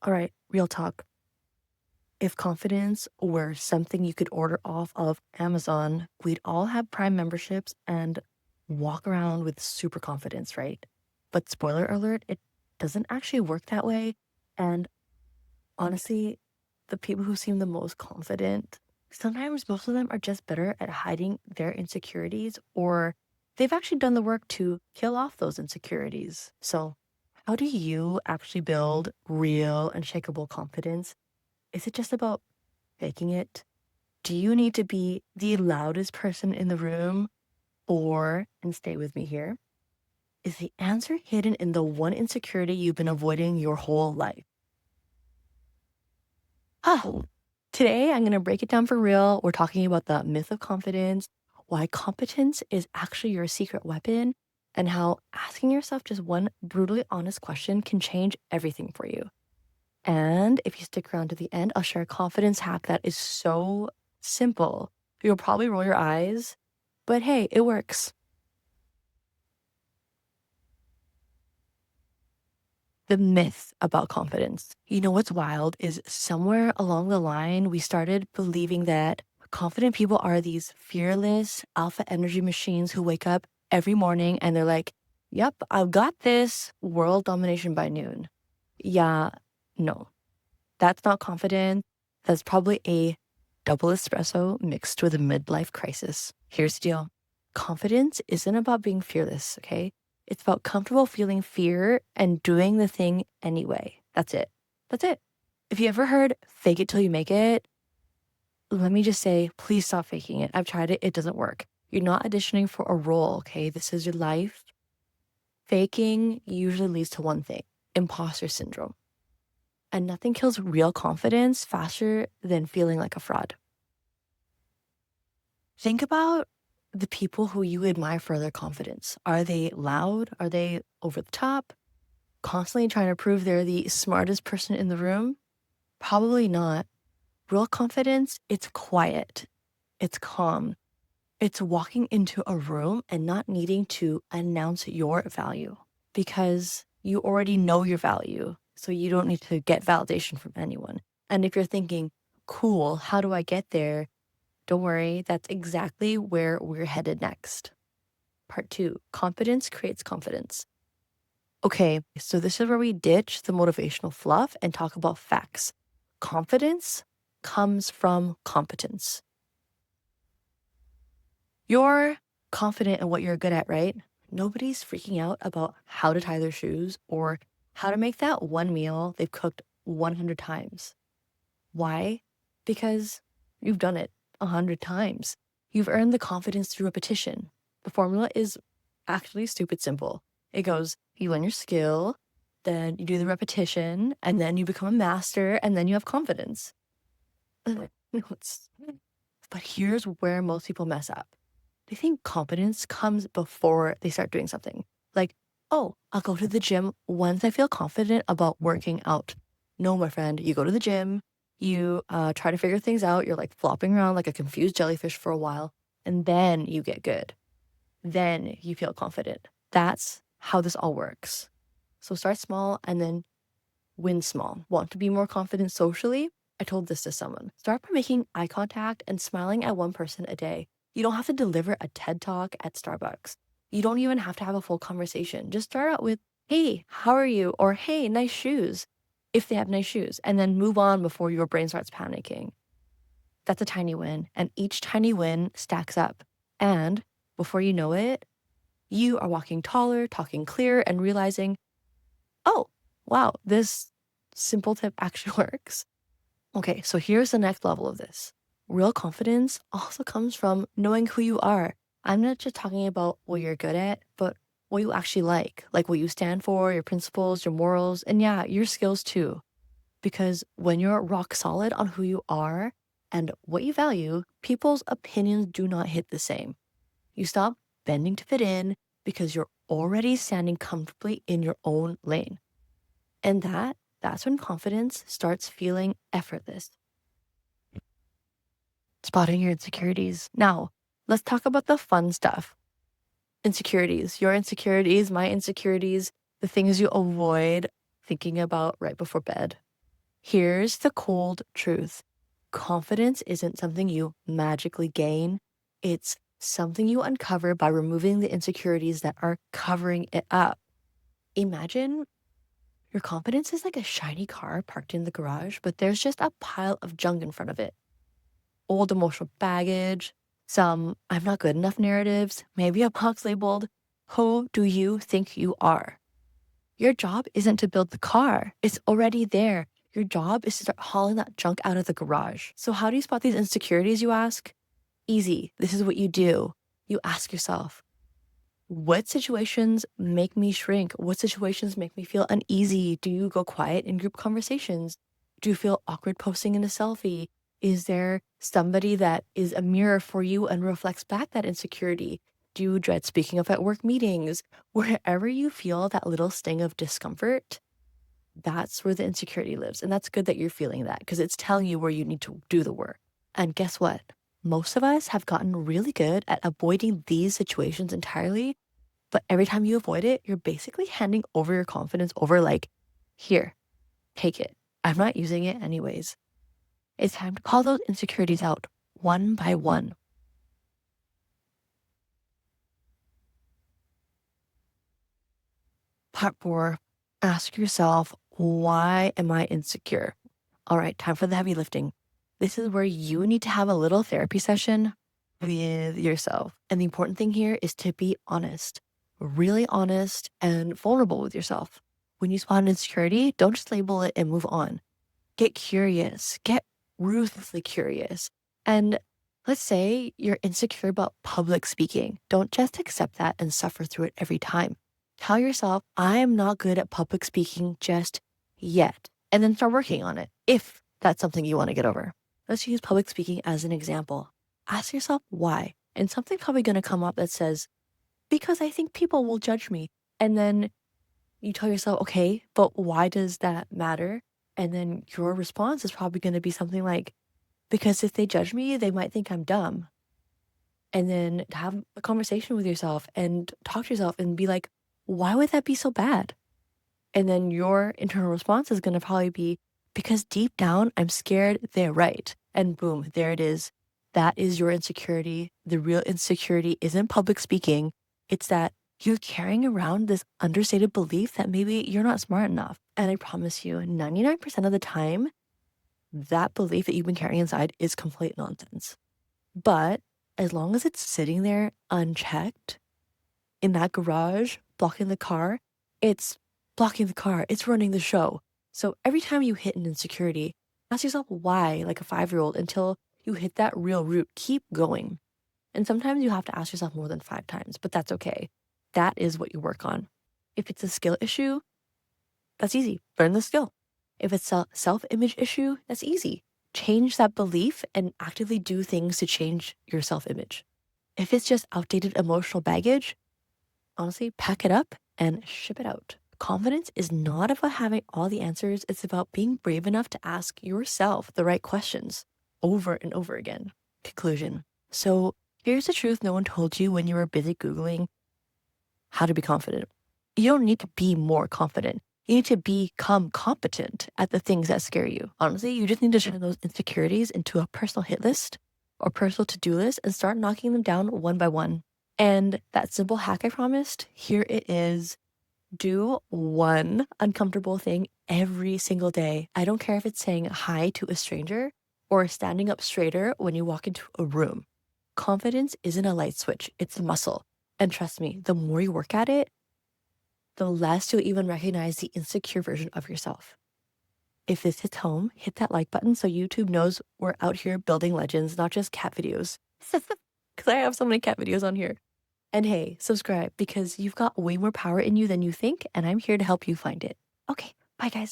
All right, real talk. If confidence were something you could order off of Amazon, we'd all have Prime memberships and walk around with super confidence, right? But spoiler alert, it doesn't actually work that way. And honestly, the people who seem the most confident, sometimes most of them are just better at hiding their insecurities, or they've actually done the work to kill off those insecurities. So, how do you actually build real, unshakable confidence? Is it just about faking it? Do you need to be the loudest person in the room? Or, and stay with me here, is the answer hidden in the one insecurity you've been avoiding your whole life? Ah, today I'm going to break it down for real. We're talking about the myth of confidence, why competence is actually your secret weapon, and how asking yourself just one brutally honest question can change everything for you. And if you stick around to the end, I'll share a confidence hack that is so simple. You'll probably roll your eyes, but hey, it works. The myth about confidence. You know what's wild is somewhere along the line, we started believing that confident people are these fearless alpha energy machines who wake up every morning and they're like, yep, I've got this world domination by noon. Yeah, no, that's not confident. That's probably a double espresso mixed with a midlife crisis. Here's the deal. Confidence isn't about being fearless, okay? It's about comfortable feeling fear and doing the thing anyway. That's it. That's it. If you ever heard fake it till you make it, let me just say, please stop faking it. I've tried it, it doesn't work. You're not auditioning for a role, okay? This is your life. Faking usually leads to one thing: imposter syndrome. And nothing kills real confidence faster than feeling like a fraud. Think about the people who you admire for their confidence. Are they loud? Are they over the top? Constantly trying to prove they're the smartest person in the room? Probably not. Real confidence, it's quiet, it's calm, it's walking into a room and not needing to announce your value because you already know your value. So you don't need to get validation from anyone. And if you're thinking, cool, how do I get there? Don't worry, that's exactly where we're headed next. Part two, confidence creates confidence. Okay, so this is where we ditch the motivational fluff and talk about facts. Confidence comes from competence. You're confident in what you're good at, right? Nobody's freaking out about how to tie their shoes or how to make that one meal they've cooked 100 times. Why? Because you've done it 100 times. You've earned the confidence through repetition. The formula is actually stupid simple. It goes, you learn your skill, then you do the repetition, and then you become a master, and then you have confidence. But here's where most people mess up. They think confidence comes before they start doing something. Like, oh, I'll go to the gym once I feel confident about working out. No, my friend, you go to the gym, you try to figure things out, you're like flopping around like a confused jellyfish for a while, and then you get good. Then you feel confident. That's how this all works. So start small and then win small. Want to be more confident socially? I told this to someone. Start by making eye contact and smiling at one person a day. You don't have to deliver a TED talk at Starbucks. You don't even have to have a full conversation. Just start out with, hey, how are you? Or hey, nice shoes, if they have nice shoes, and then move on before your brain starts panicking. That's a tiny win, and each tiny win stacks up. And before you know it, you are walking taller, talking clearer, and realizing, oh, wow, this simple tip actually works. Okay, so here's the next level of this. Real confidence also comes from knowing who you are. I'm not just talking about what you're good at, but what you actually like what you stand for, your principles, your morals, and yeah, your skills too. Because when you're rock solid on who you are and what you value, people's opinions do not hit the same. You stop bending to fit in because you're already standing comfortably in your own lane. And that's when confidence starts feeling effortless. Spotting your insecurities. Now, let's talk about the fun stuff. Insecurities, your insecurities, my insecurities, the things you avoid thinking about right before bed. Here's the cold truth. Confidence isn't something you magically gain. It's something you uncover by removing the insecurities that are covering it up. Imagine your confidence is like a shiny car parked in the garage, but there's just a pile of junk in front of it. Old emotional baggage, some I'm not good enough narratives, maybe a box labeled, "Who do you think you are?" Your job isn't to build the car, it's already there. Your job is to start hauling that junk out of the garage. So, how do you spot these insecurities, you ask? Easy. This is what you do. You ask yourself, what situations make me shrink? What situations make me feel uneasy? Do you go quiet in group conversations? Do you feel awkward posting in a selfie? Is there somebody that is a mirror for you and reflects back that insecurity? Do you dread speaking up at work meetings? Wherever you feel that little sting of discomfort, that's where the insecurity lives. And that's good that you're feeling that because it's telling you where you need to do the work. And guess what? Most of us have gotten really good at avoiding these situations entirely, but every time you avoid it, you're basically handing over your confidence over like, here, take it. I'm not using it anyways. It's time to call those insecurities out one by one. Part 4, ask yourself, why am I insecure? All right, time for the heavy lifting. This is where you need to have a little therapy session with yourself. And the important thing here is to be honest, really honest and vulnerable with yourself. When you spot an insecurity, don't just label it and move on. Get curious, get ruthlessly curious. And let's say you're insecure about public speaking. Don't just accept that and suffer through it every time. Tell yourself, I am not good at public speaking just yet. And then start working on it if that's something you want to get over. Let's use public speaking as an example. Ask yourself why. And something's probably going to come up that says, because I think people will judge me. And then you tell yourself, okay, but why does that matter? And then your response is probably going to be something like, because if they judge me, they might think I'm dumb. And then have a conversation with yourself and talk to yourself and be like, why would that be so bad? And then your internal response is going to probably be, because deep down, I'm scared they're right. And boom, there it is. That is your insecurity. The real insecurity isn't public speaking. It's that you're carrying around this understated belief that maybe you're not smart enough. And I promise you, 99% of the time, that belief that you've been carrying inside is complete nonsense. But as long as it's sitting there unchecked in that garage, blocking the car, it's blocking the car, it's running the show. So every time you hit an insecurity, ask yourself why, like a 5-year-old, until you hit that real root. Keep going. And sometimes you have to ask yourself more than 5 times, but that's okay. That is what you work on. If it's a skill issue, that's easy. Learn the skill. If it's a self-image issue, that's easy. Change that belief and actively do things to change your self-image. If it's just outdated emotional baggage, honestly, pack it up and ship it out. Confidence is not about having all the answers. It's about being brave enough to ask yourself the right questions over and over again. Conclusion. So here's the truth no one told you when you were busy Googling how to be confident. You don't need to be more confident. You need to become competent at the things that scare you. Honestly, you just need to turn those insecurities into a personal hit list or personal to-do list and start knocking them down one by one. And that simple hack I promised, here it is. Do one uncomfortable thing every single day. I don't care if it's saying hi to a stranger or standing up straighter when you walk into a room. Confidence isn't a light switch, it's a muscle. And trust me, the more you work at it, the less you'll even recognize the insecure version of yourself. If this hits home, hit that like button so YouTube knows we're out here building legends, not just cat videos. Because I have so many cat videos on here. And hey, subscribe because you've got way more power in you than you think, and I'm here to help you find it. Okay, bye guys.